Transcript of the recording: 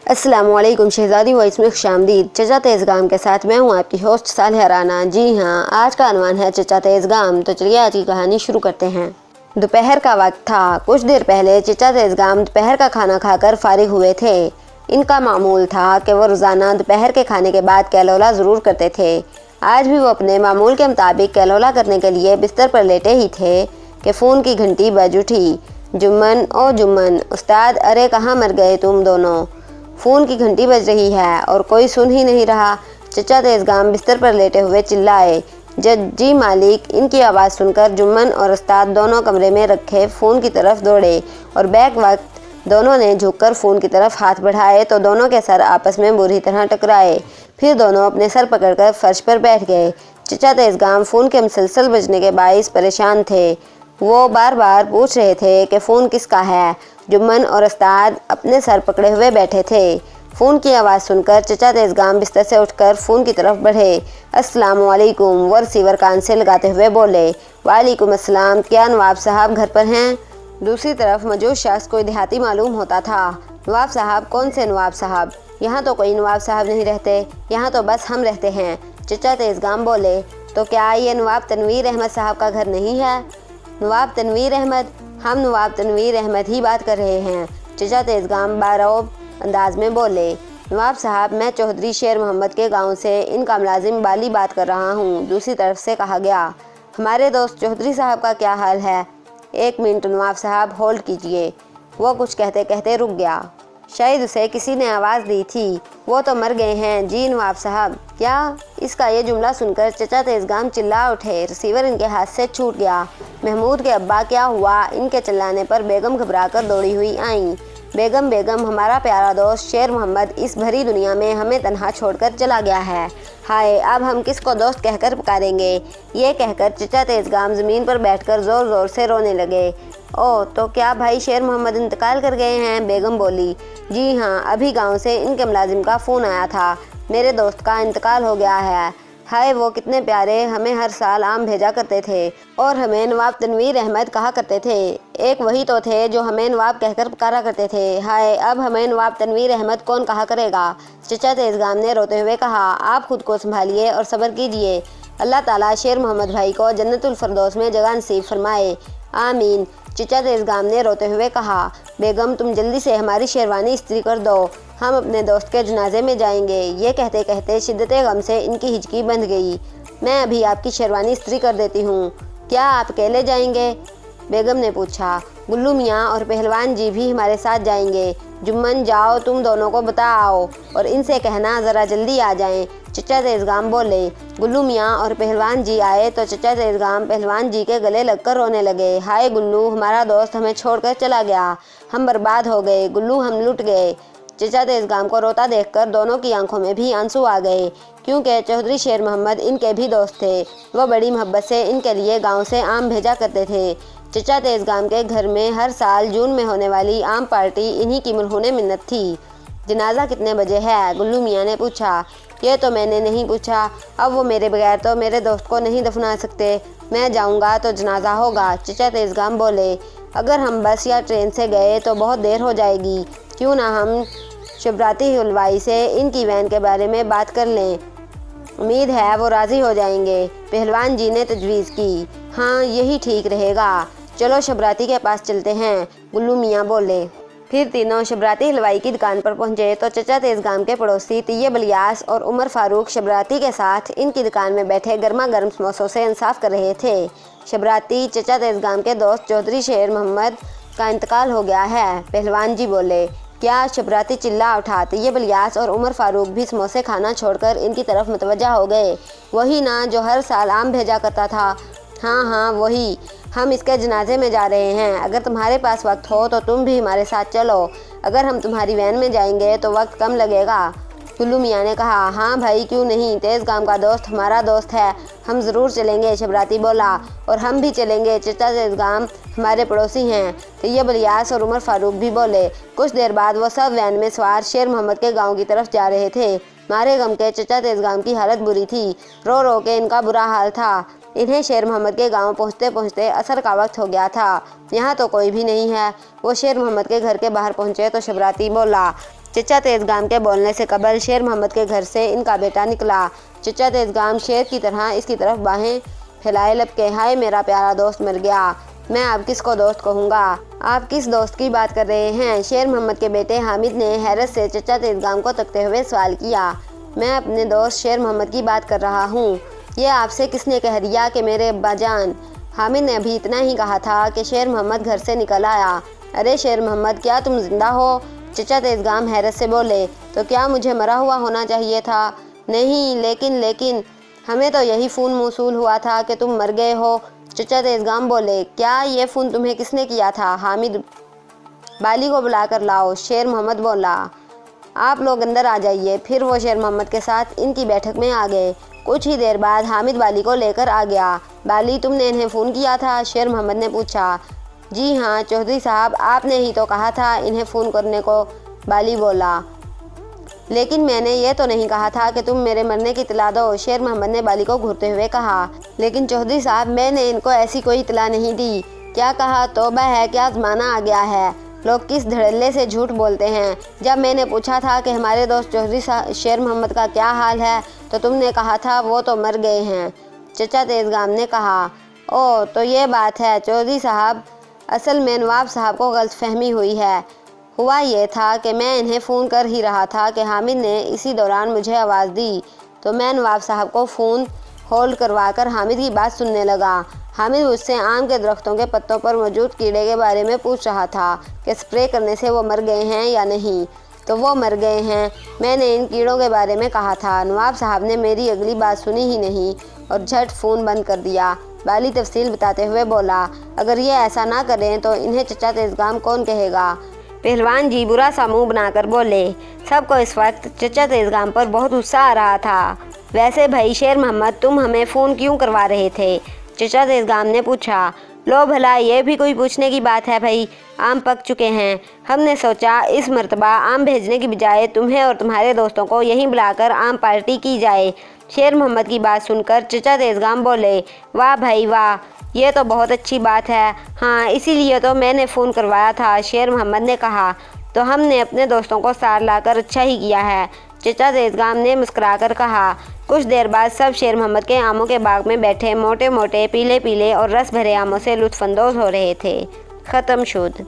अस्सलामुअलैकुम शहज़ादी वॉइस में खुशामदीद। चचा तेज़गाम के साथ मैं हूँ आपकी होस्ट सालिहा राना। जी हाँ, आज का अनवान है चचा तेज़गाम। तो चलिए आज की कहानी शुरू करते हैं। दोपहर का वक्त था। कुछ देर पहले चचा तेज़गाम दोपहर का खाना खाकर फारिग हुए थे। इनका मामूल था कि वो रोज़ाना दोपहर के खाने के बाद कैलोला ज़रूर करते थे। आज भी वो अपने मामूल के मुताबिक कैलोला करने के लिए बिस्तर पर लेटे ही थे कि फ़ोन की घंटी बज उठी। जुम्मन ओ जुम्मन, उस्ताद, अरे कहाँ मर गए तुम दोनों। फ़ोन की घंटी बज रही है और कोई सुन ही नहीं रहा। चचा तेज़गाम बिस्तर पर लेटे हुए चिल्लाए। जी मालिक। इनकी आवाज़ सुनकर जुम्मन और उस्ताद दोनों कमरे में रखे फ़ोन की तरफ दौड़े और बैक वक्त दोनों ने झुककर फ़ोन की तरफ हाथ बढ़ाए तो दोनों के सर आपस में बुरी तरह टकराए। फिर दोनों अपने सर पकड़कर फर्श पर बैठ गए। चचा तेज़गाम फ़ोन के मुसलसल बजने के बाइस परेशान थे। वो बार बार पूछ रहे थे कि फ़ोन किसका है। जुम्मन और उस्ताद अपने सर पकड़े हुए बैठे थे। फ़ोन की आवाज़ सुनकर चचा तेज़गाम बिस्तर से उठकर फ़ोन की तरफ बढ़े। अस्सलामुअलैकुम, वो रिसीवर कान से लगाते हुए बोले। वालेकुम अस्सलाम, क्या नवाब साहब घर पर हैं? दूसरी तरफ मौजूद शख्स कोई देहाती मालूम होता था। नवाब साहब? कौन से नवाब साहब? यहाँ तो कोई नवाब साहब नहीं रहते, यहाँ तो बस हम रहते हैं। चचा तेज़गाम बोले। तो क्या ये नवाब तनवीर अहमद साहब का घर नहीं है? नवाब तनवीर अहमद? हम नवाब तनवीर अहमद ही बात कर रहे हैं। चचा तेज़गाम बारौब अंदाज में बोले। नवाब साहब, मैं चौधरी शेर मोहम्मद के गांव से इनका मुलाजिम बाली बात कर रहा हूं। दूसरी तरफ से कहा गया। हमारे दोस्त चौधरी साहब का क्या हाल है? एक मिनट नवाब साहब, होल्ड कीजिए। वो कुछ कहते कहते रुक गया। शायद उसे किसी ने आवाज़ दी थी। वो तो मर गए हैं जी नवाब साहब। क्या? इसका ये जुमला सुनकर चचा तेज़गाम चिल्ला उठे। रिसीवर इनके हाथ से छूट गया। महमूद के अब्बा? क्या हुआ? इनके चिल्लाने पर बेगम घबराकर दौड़ी हुई आईं। बेगम बेगम, हमारा प्यारा दोस्त शेर मोहम्मद इस भरी दुनिया में हमें तन्हा छोड़कर चला गया है। हाय, अब हम किसको दोस्त कहकर पुकारेंगे? ये कहकर चचा तेज़गाम ज़मीन पर बैठकर ज़ोर ज़ोर से रोने लगे। ओह, तो क्या भाई शेर मोहम्मद इंतकाल कर गए हैं? बेगम बोली। जी हाँ, अभी गांव से इनके मुलाजिम का फ़ोन आया था। मेरे दोस्त का इंतकाल हो गया है। हाय, वो कितने प्यारे, हमें हर साल आम भेजा करते थे और हमें नवाब तनवीर अहमद कहा करते थे। एक वही तो थे जो हमें नवाब कहकर पुकारा करते थे। हाय, अब हमें नवाब तनवीर अहमद कौन कहा करेगा? चचा तेज़गाम ने रोते हुए कहा। आप खुद को संभालिए और सब्र कीजिए। अल्लाह ताला शेर मोहम्मद भाई को जन्नतुल फरदौस में जगह नसीब फरमाए। आमीन। चचा तेज़गाम ने रोते हुए कहा। बेगम, तुम जल्दी से हमारी शेरवानी इस्त्री कर दो, हम अपने दोस्त के जनाजे में जाएंगे। ये कहते कहते शिद्दत गम से इनकी हिचकी बंध गई। मैं अभी आपकी शेरवानी इस्त्री कर देती हूँ। क्या आप अकेले जाएंगे? बेगम ने पूछा। गुल्लू मियाँ और पहलवान जी भी हमारे साथ जाएंगे। जुम्मन, जाओ तुम दोनों को बता आओ और इनसे कहना ज़रा जल्दी आ जाएं। चचा तेज़गाम बोले। गुल्लू मियाँ और पहलवान जी आए तो चचा तेज़गाम पहलवान जी के गले लगकर रोने लगे। हाय गुल्लू, हमारा दोस्त हमें छोड़कर चला गया, हम बर्बाद हो गए। गुल्लू, हम लुट गए। चचा तेज़गाम को रोता देखकर दोनों की आंखों में भी आंसू आ गए, क्योंकि चौधरी शेर मोहम्मद इनके भी दोस्त थे। वो बड़ी मोहब्बत से इनके लिए गांव से आम भेजा करते थे। चचा तेज़गाम के घर में हर साल जून में होने वाली आम पार्टी इन्हीं की मरहूने मिन्नत थी। जनाजा कितने बजे है? गुल्लू मियाँ ने पूछा। ये तो मैंने नहीं पूछा, अब वो मेरे बगैर तो मेरे दोस्त को नहीं दफना सकते। मैं जाऊँगा तो जनाजा होगा। चचा तेज़गाम बोले। अगर हम बस या ट्रेन से गए तो बहुत देर हो जाएगी, क्यों ना हम शबराती हलवाई से इनकी वैन के बारे में बात कर लें, उम्मीद है वो राज़ी हो जाएंगे। पहलवान जी ने तजवीज़ की। हाँ, यही ठीक रहेगा, चलो शबराती के पास चलते हैं, गुल्लू मियाँ बोले। फिर तीनों शबराती हलवाई की दुकान पर पहुंचे तो चचा तेज़गाम के पड़ोसी तैयब इलियास और उमर फारूक शबराती के साथ इनकी दुकान में बैठे गर्मा गर्म समोसों से इंसाफ कर रहे थे। शबराती, चचा तेज़गाम के दोस्त चौधरी शेर मोहम्मद का इंतकाल हो गया है, पहलवान जी बोले। क्या? शबराती चिल्ला उठा। तैयब इलियास और उमर फारूक भी समोसे खाना छोड़कर इनकी तरफ मुतवज्जा हो गए। वही ना जो हर साल आम भेजा करता था? हाँ हाँ वही, हम इसके जनाजे में जा रहे हैं। अगर तुम्हारे पास वक्त हो तो तुम भी हमारे साथ चलो। अगर हम तुम्हारी वैन में जाएंगे तो वक्त कम लगेगा। गुल्लू मियाँ ने कहा। हाँ भाई, क्यों नहीं, तेज़गाम का दोस्त हमारा दोस्त है, हम ज़रूर चलेंगे। शबराती बोला। और हम भी चलेंगे, चचा तेज़गाम हमारे पड़ोसी हैं। तैयब इलियास और उमर फारूक भी बोले। कुछ देर बाद वो सब वैन में सवार शेर मोहम्मद के गांव की तरफ जा रहे थे। मारे गम के चचा तेज़गाम की हालत बुरी थी, रो रो के इनका बुरा हाल था। इन्हें शेर मोहम्मद के गांव पहुंचते पहुंचते असर का वक्त हो गया था। यहाँ तो कोई भी नहीं है। वो शेर मोहम्मद के घर के बाहर पहुंचे तो शबराती बोला। चचा तेजगाम के बोलने से कबल शेर मोहम्मद के घर से इनका बेटा निकला। चचा तेजगाम शेर की तरह इसकी तरफ बाहें फैलाए लपके, हाय मेरा प्यारा दोस्त मर गया, मैं अब किसको दोस्त कहूँगा, आप किस दोस्त की बात कर रहे हैं। शेर मोहम्मद के बेटे हामिद ने हैरत से चचा तेजगाम को तकते हुए सवाल किया। मैं अपने दोस्त शेर मोहम्मद की बात कर रहा हूँ, ये आपसे किसने कह दिया कि मेरे अब्बा जान। हामिद ने अभी इतना ही कहा था कि शेर मोहम्मद घर से निकल आया। अरे शेर मोहम्मद, क्या तुम जिंदा हो? चचा तेजगाम हैरत से बोले। तो क्या मुझे मरा हुआ होना चाहिए था? नहीं, लेकिन हमें तो यही फ़ोन मौसूल हुआ था कि तुम मर गए हो। चचा तेजगाम बोले। क्या ये फ़ोन तुम्हें किसने किया था? हामिद, बाली को बुला कर लाओ। शेर मोहम्मद बोला। आप लोग अंदर आ जाइए। फिर वो शेर मोहम्मद के साथ इनकी बैठक में आ गए। कुछ ही देर बाद हामिद बाली को लेकर आ गया। बाली, तुमने इन्हें फ़ोन किया था? शेर मोहम्मद ने पूछा। जी हाँ चौधरी साहब, आपने ही तो कहा था इन्हें फ़ोन करने को, बाली बोला। लेकिन मैंने ये तो नहीं कहा था कि तुम मेरे मरने की इतला दो, शेर मोहम्मद ने बाली को घूरते हुए कहा। लेकिन चौधरी साहब, मैंने इनको ऐसी कोई इतला नहीं दी। क्या कहा? तौबा है, क्या ज़माना आ गया है, लोग किस धड़ल्ले से झूठ बोलते हैं। जब मैंने पूछा था कि हमारे दोस्त चौधरी शेर मोहम्मद का क्या हाल है, तो तुमने कहा था वो तो मर गए हैं। चचा तेजगाम ने कहा। ओ, तो ये बात है चौधरी साहब, असल में नवाब साहब को गलतफहमी हुई है। हुआ ये था कि मैं इन्हें फ़ोन कर ही रहा था कि हामिद ने इसी दौरान मुझे आवाज़ दी, तो मैं नवाब साहब को फ़ोन होल्ड करवाकर हामिद की बात सुनने लगा। हामिद मुझसे आम के दरख्तों के पत्तों पर मौजूद कीड़े के बारे में पूछ रहा था कि स्प्रे करने से वो मर गए हैं या नहीं। तो वो मर गए हैं, मैंने इन कीड़ों के बारे में कहा था। नवाब साहब ने मेरी अगली बात सुनी ही नहीं और झट फ़ोन बंद कर दिया। बाली तफसील बताते हुए बोला। अगर ये ऐसा ना करें तो इन्हें चचा तेजगाम कौन कहेगा? पहलवान जी बुरा सा मुंह बनाकर बोले। सबको इस वक्त चचा तेजगाम पर बहुत गुस्सा आ रहा था। वैसे भाई शेर मोहम्मद, तुम हमें फ़ोन क्यों करवा रहे थे? चचा तेजगाम ने पूछा। लो भला, ये भी कोई पूछने की बात है भाई, आम पक चुके हैं। हमने सोचा इस मर्तबा आम भेजने की बजाय तुम्हें और तुम्हारे दोस्तों को यहीं बुलाकर आम पार्टी की जाए। शेर मोहम्मद की बात सुनकर चचा तेजगाम बोले। वाह भाई वाह, ये तो बहुत अच्छी बात है। हाँ, इसीलिए तो मैंने फ़ोन करवाया था, शेर मोहम्मद ने कहा। तो हमने अपने दोस्तों को साथ लाकर अच्छा ही किया है, चचा तेजगाम ने मुस्कुराकर कहा। कुछ देर बाद सब शेर मोहम्मद के आमों के बाग में बैठे मोटे मोटे पीले पीले और रस भरे आमों से लुत्फ़अंदोज़ हो रहे थे। ख़त्म शुद।